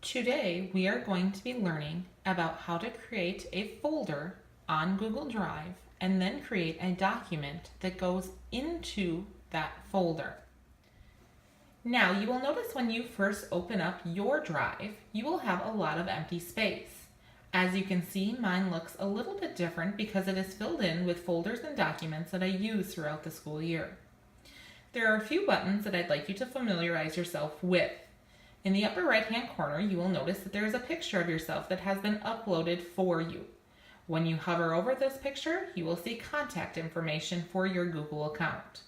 Today we are going to be learning about how to create a folder on Google Drive and then create a document that goes into that folder. Now you will notice when you first open up your drive, you will have a lot of empty space. As you can see, mine looks a little bit different because it is filled in with folders and documents that I use throughout the school year. There are a few buttons that I'd like you to familiarize yourself with. In the upper right hand corner, you will notice that there is a picture of yourself that has been uploaded for you. When you hover over this picture, you will see contact information for your Google account.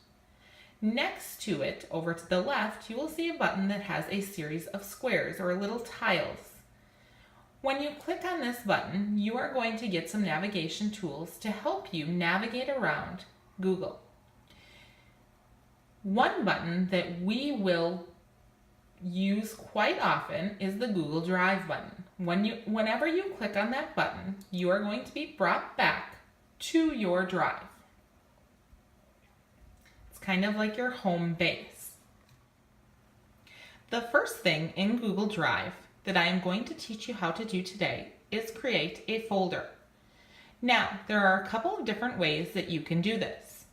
Next to it, over to the left, you will see a button that has a series of squares or little tiles. When you click on this button, you are going to get some navigation tools to help you navigate around Google. One button that we will use quite often is the Google Drive button. Whenever you click on that button, you are going to be brought back to your drive. It's kind of like your home base. The first thing in Google Drive that I am going to teach you how to do today is create a folder. Now, there are a couple of different ways that you can do this.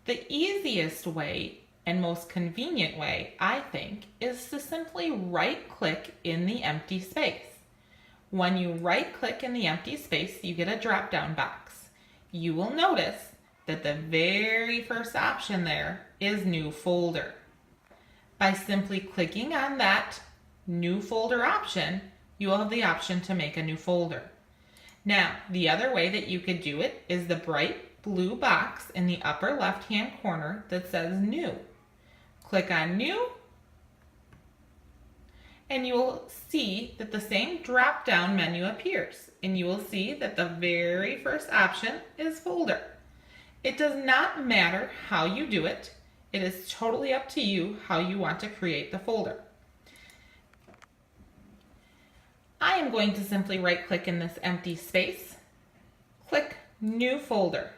The easiest way and most convenient way, I think, is to simply right-click in the empty space. When you right-click in the empty space, you get a drop-down box. You will notice that the very first option there is New Folder. By simply clicking on that New Folder option, you will have the option to make a new folder. Now, the other way that you could do it is the bright blue box in the upper left-hand corner that says New. Click on New, and you will see that the same drop-down menu appears, and you will see that the very first option is Folder. It does not matter how you do it. It is totally up to you how you want to create the folder. I am going to simply right-click in this empty space, click New Folder.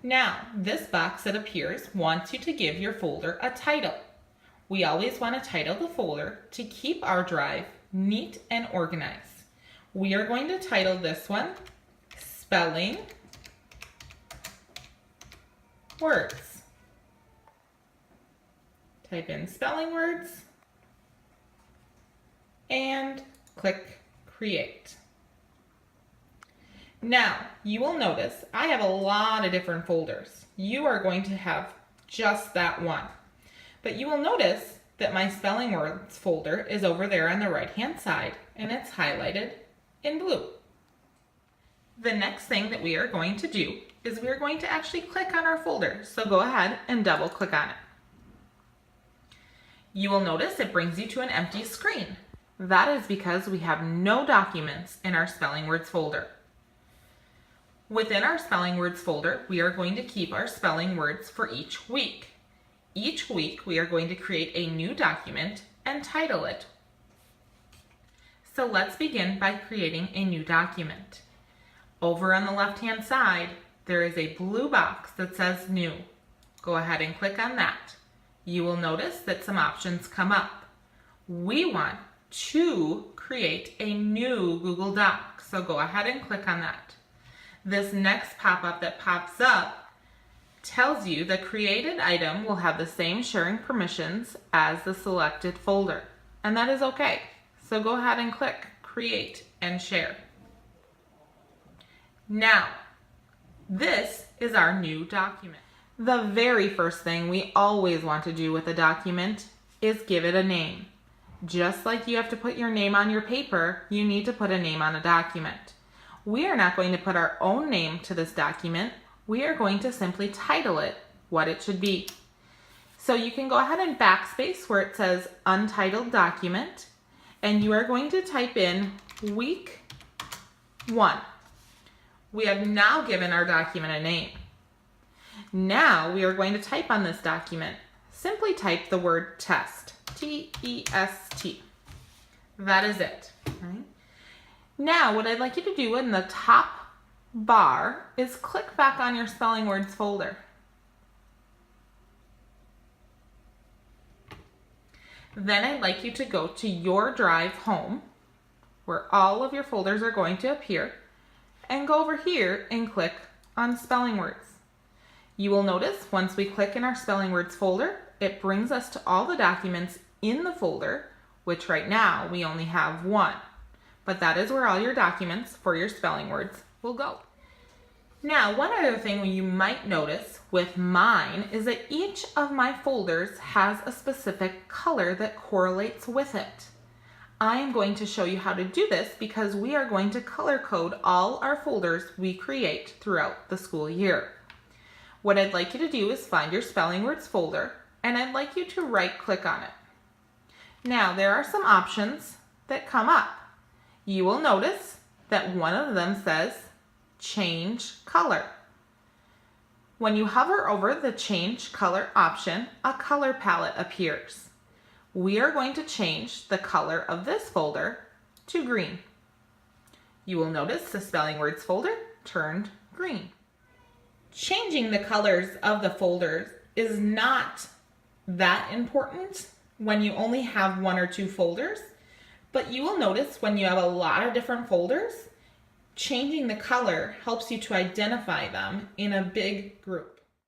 Now, this box that appears wants you to give your folder a title. We always want to title the folder to keep our drive neat and organized. We are going to title this one Spelling Words. Type in spelling words and click Create. Now, you will notice I have a lot of different folders. You are going to have just that one. But you will notice that my spelling words folder is over there on the right-hand side, and it's highlighted in blue. The next thing that we are going to do is we are going to actually click on our folder. So go ahead and double click on it. You will notice it brings you to an empty screen. That is because we have no documents in our spelling words folder. Within our spelling words folder, we are going to keep our spelling words for each week. Each week, we are going to create a new document and title it. So let's begin by creating a new document. Over on the left-hand side, there is a blue box that says New. Go ahead and click on that. You will notice that some options come up. We want to create a new Google Doc, so go ahead and click on that. This next pop-up that pops up tells you the created item will have the same sharing permissions as the selected folder, and that is okay. So go ahead and click Create and Share. Now, this is our new document. The very first thing we always want to do with a document is give it a name. Just like you have to put your name on your paper, you need to put a name on a document. We are not going to put our own name to this document. We are going to simply title it what it should be. So you can go ahead and backspace where it says Untitled Document, and you are going to type in Week 1. We have now given our document a name. Now we are going to type on this document. Simply type the word test, T-E-S-T. That is it. Right? Now, what I'd like you to do in the top bar is click back on your spelling words folder. Then I'd like you to go to your drive home where all of your folders are going to appear, and go over here and click on spelling words. You will notice once we click in our spelling words folder, it brings us to all the documents in the folder, which right now we only have one, but that is where all your documents for your spelling words will go. Now, one other thing you might notice with mine is that each of my folders has a specific color that correlates with it. I am going to show you how to do this because we are going to color code all our folders we create throughout the school year. What I'd like you to do is find your spelling words folder, and I'd like you to right click on it. Now, there are some options that come up. You will notice that one of them says change color. When you hover over the change color option, a color palette appears. We are going to change the color of this folder to green. You will notice the spelling words folder turned green. Changing the colors of the folders is not that important when you only have one or two folders, but you will notice when you have a lot of different folders, changing the color helps you to identify them in a big group.